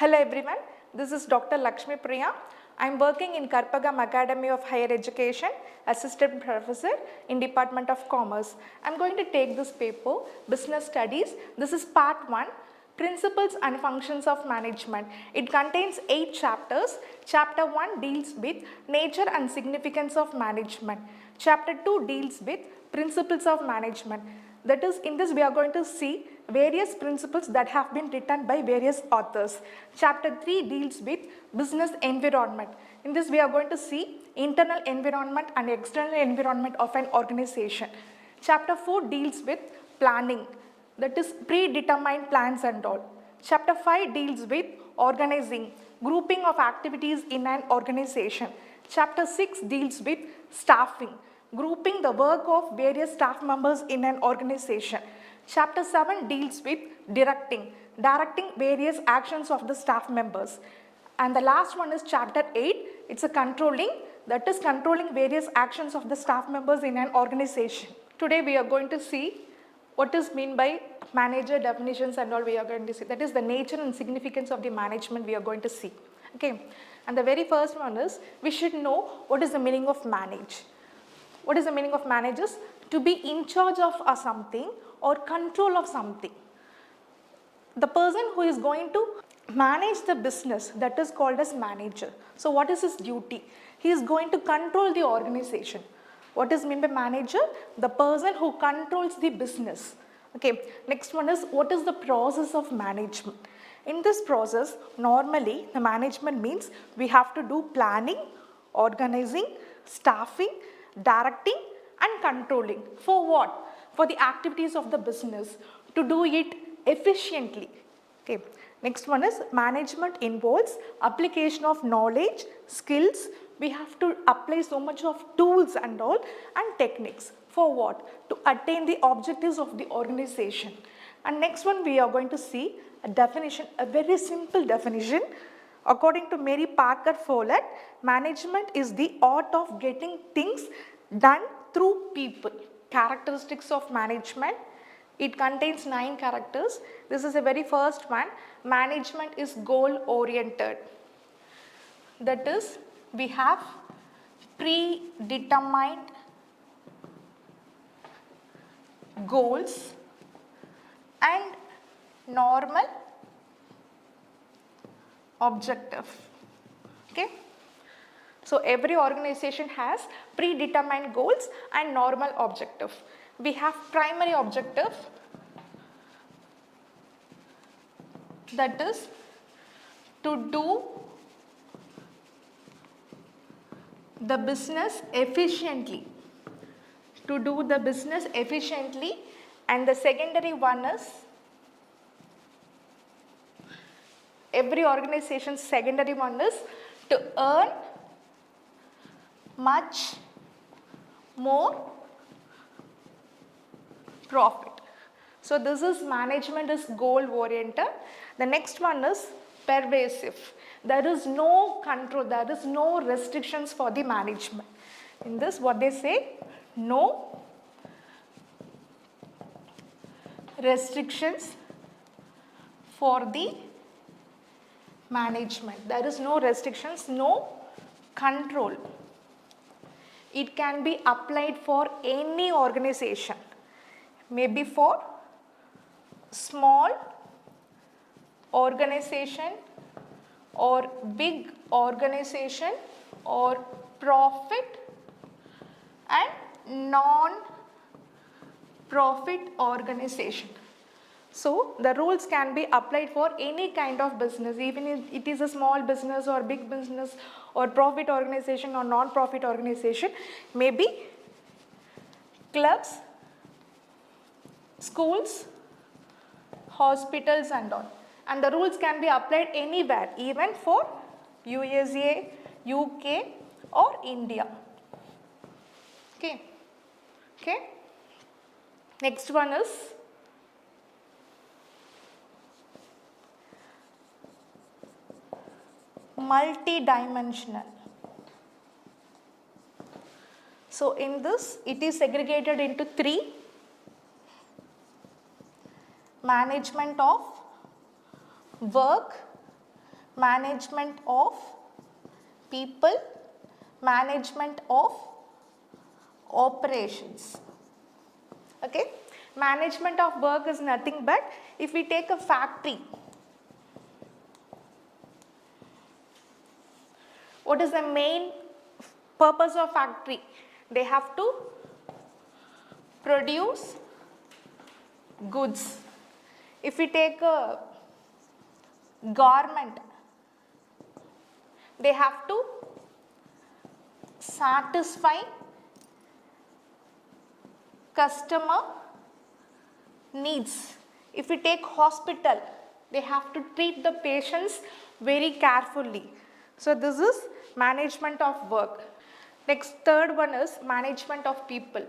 Hello everyone, this is Dr. Lakshmi Priya. I am working in Karpagam Academy of Higher Education, Assistant Professor in Department of Commerce. I am going to take this paper, Business Studies. This is part 1, Principles and Functions of Management. It contains 8 chapters. Chapter 1 deals with Nature and Significance of Management. Chapter 2 deals with Principles of Management. That is, in this we are going to see various principles that have been written by various authors. Chapter 3 deals with business environment. In this we are going to see internal environment and external environment of an organization. Chapter 4 deals with planning, that is predetermined plans and all. Chapter 5 deals with organizing, grouping of activities in an organization. Chapter 6 deals with staffing, grouping the work of various staff members in an organization. Chapter 7 deals with directing various actions of the staff members. And the last one is chapter 8, it's a controlling, that is controlling various actions of the staff members in an organization. Today we are going to see what is meant by manager definitions and all we are going to see. That is the nature and significance of the management we are going to see. Okay. And the very first one is we should know what is the meaning of manage. What is the meaning of manage is to be in charge of something or control of something. The person who is going to manage the business, that is called as manager. So what is his duty? He is going to control the organization. What is meant by manager? The person who controls the business. Okay. Next one is what is the process of management? In this process, normally the management means we have to do planning, organizing, staffing, directing and controlling. For what? For the activities of the business, to do it efficiently. Okay. Next one is management involves application of knowledge, skills. We have to apply so much of tools and all and techniques. For what? To attain the objectives of the organization. And next one we are going to see a definition, a very simple definition. According to Mary Parker Follett, management is the art of getting things done through people. Characteristics of management. It contains 9 characters. This is the very first one. Management is goal oriented. That is, we have predetermined goals and normal objective. Okay. So every organization has predetermined goals and normal objective. We have primary objective, that is to do the business efficiently. To do the business efficiently, and the secondary one is every organization's secondary one is to earn much more profit. So this is management is goal oriented. The next one is pervasive. There is no control, there is no restrictions for the management. In this what they say, no restrictions for the management. There is no restrictions, no control. It can be applied for any organization, maybe for small organization or big organization or profit and non-profit organization. So the rules can be applied for any kind of business, even if it is a small business or big business or profit organization or non-profit organization, maybe clubs, schools, hospitals and all. And the rules can be applied anywhere, even for USA, UK or India. Okay. Okay. Next one is multi-dimensional. So in this it is segregated into 3: management of work, management of people, management of operations. Okay, management of work is nothing but if we take a factory, what is the main purpose of factory? They have to produce goods. If we take a garment, they have to satisfy customer needs. If we take hospital, they have to treat the patients very carefully. So this is management of work. Next, third one is management of people.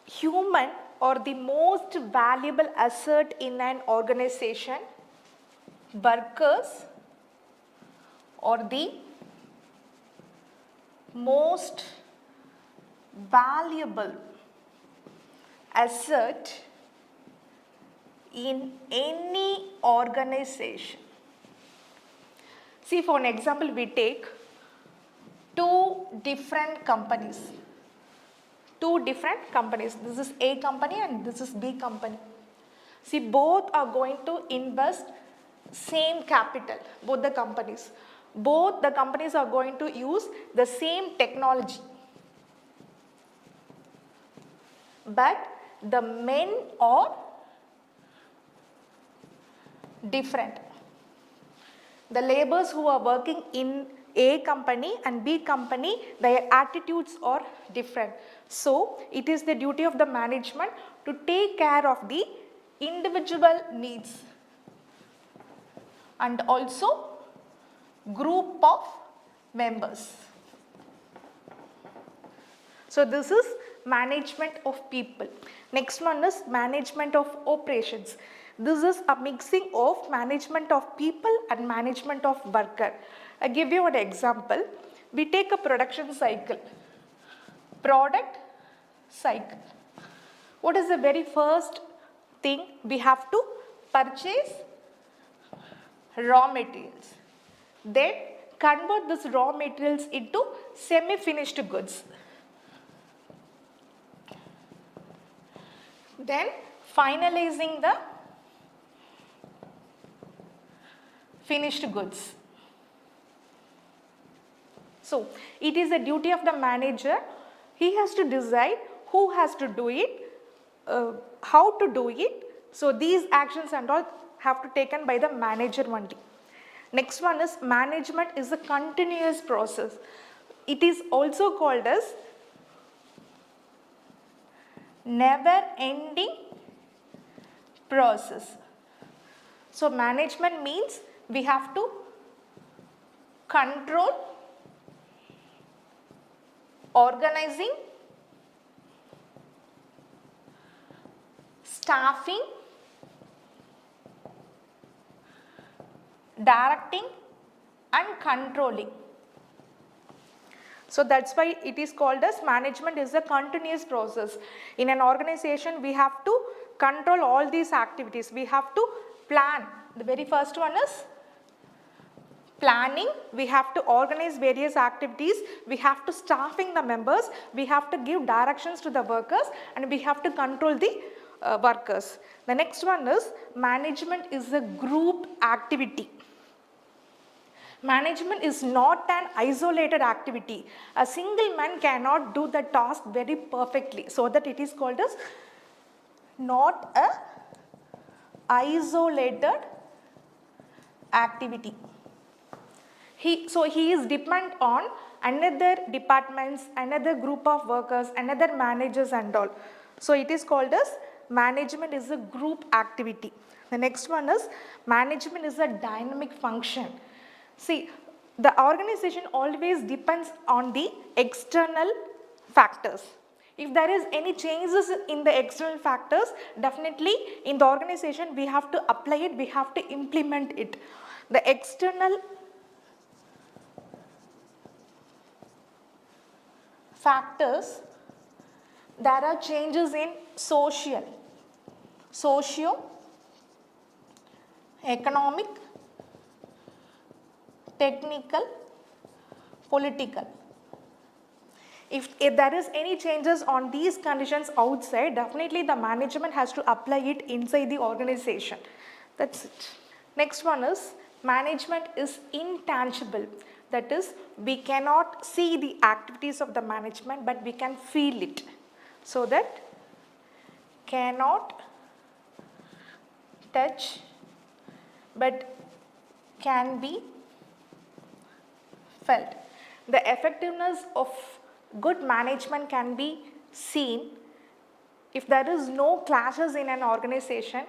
Human or the most valuable asset in an organization, workers or the most valuable asset in any organization. See, for an example, we take two different companies. This is A company and this is B company. See, both are going to invest same capital, both the companies. Both the companies are going to use the same technology. But the men are different. The laborers who are working in A company and B company, their attitudes are different. So, it is the duty of the management to take care of the individual needs and also group of members. So, this is management of people. Next one is management of operations. This is a mixing of management of people and management of worker. I give you an example. We take a production cycle. Product cycle. What is the very first thing? We have to purchase raw materials. Then convert this raw materials into semi-finished goods. Then finalizing the finished goods. So, it is the duty of the manager. He has to decide who has to do it, how to do it. So, these actions and all have to be taken by the manager only. Next one is management is a continuous process. It is also called as never ending process. So, management means we have to control, organizing, staffing, directing and controlling. So that's why it is called as management is a continuous process. In an organization, we have to control all these activities. We have to plan. The very first one is planning. We have to organize various activities. We have to staffing the members. We have to give directions to the workers and we have to control the workers. The next one is management is a group activity. Management is not an isolated activity. A single man cannot do the task very perfectly, so that it is called as not a isolated activity. He is dependent on another departments, another group of workers, another managers and all. So it is called as management is a group activity. The next one is management is a dynamic function. See, the organization always depends on the external factors. If there is any changes in the external factors, definitely in the organization we have to apply it, we have to implement it. The external factors, there are changes in socio-economic technical, political. If there is any changes on these conditions outside, definitely the management has to apply it inside the organization. That's it. Next one is management is intangible. That is, we cannot see the activities of the management, but we can feel it. So that cannot touch but can be felt. The effectiveness of good management can be seen if there is no clashes in an organization,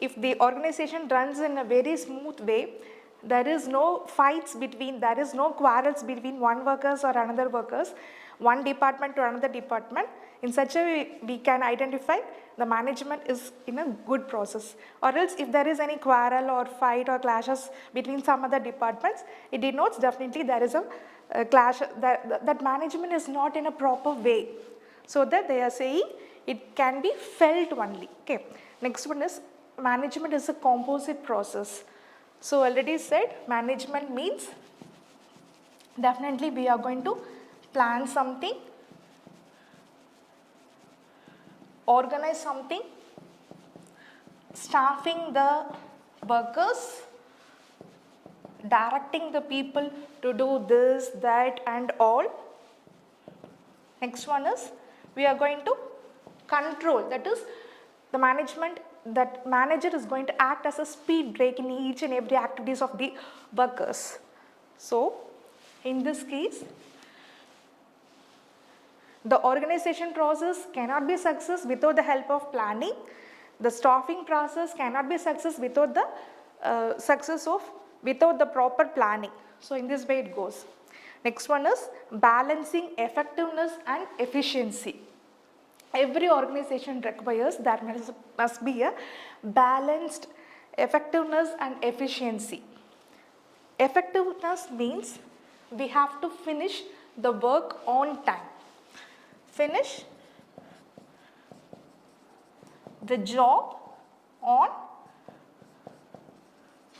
if the organization runs in a very smooth way, there is no fights between, there is no quarrels between one workers or another workers, one department to another department. In such a way, we can identify the management is in a good process. Or else if there is any quarrel or fight or clashes between some other departments, it denotes definitely there is a clash, that management is not in a proper way. So that they are saying it can be felt only. Okay. Next one is management is a composite process. So already said management means definitely we are going to plan something, organize something, staffing the workers, directing the people to do this, that and all. Next one is we are going to control, that is the management, that manager is going to act as a speed brake in each and every activities of the workers. So in this case, the organization process cannot be success without the help of planning. The staffing process cannot be success without the without the proper planning. So in this way it goes. Next one is balancing effectiveness and efficiency. Every organization requires that must be a balanced effectiveness and efficiency. Effectiveness means we have to finish the work on time. Finish the job on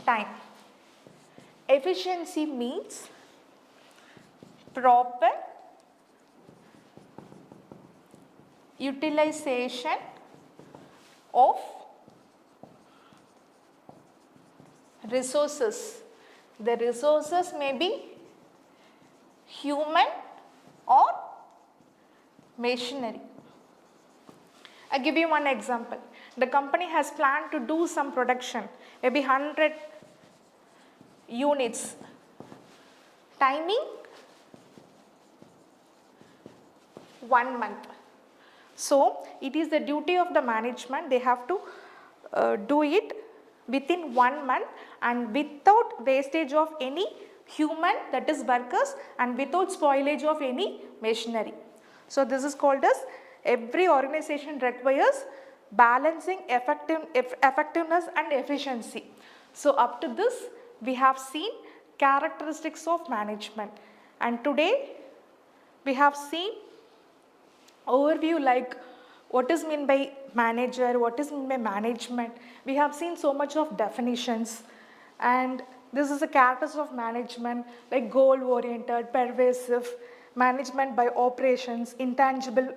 time. Efficiency means proper utilization of resources. The resources may be human or machinery. I give you one example. The company has planned to do some production, maybe 100 units. Timing 1 month. So it is the duty of the management, they have to do it within 1 month and without wastage of any human, that is workers, and without spoilage of any machinery. So this is called as every organization requires balancing effectiveness and efficiency. So up to this we have seen characteristics of management, and today we have seen overview like what is meant by manager, what is meant by management. We have seen so much of definitions, and this is the characters of management like goal oriented, pervasive, management by operations, intangible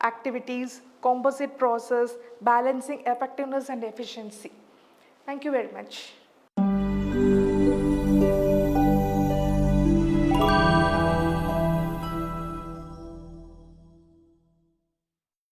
activities, composite process, balancing effectiveness and efficiency. Thank you very much.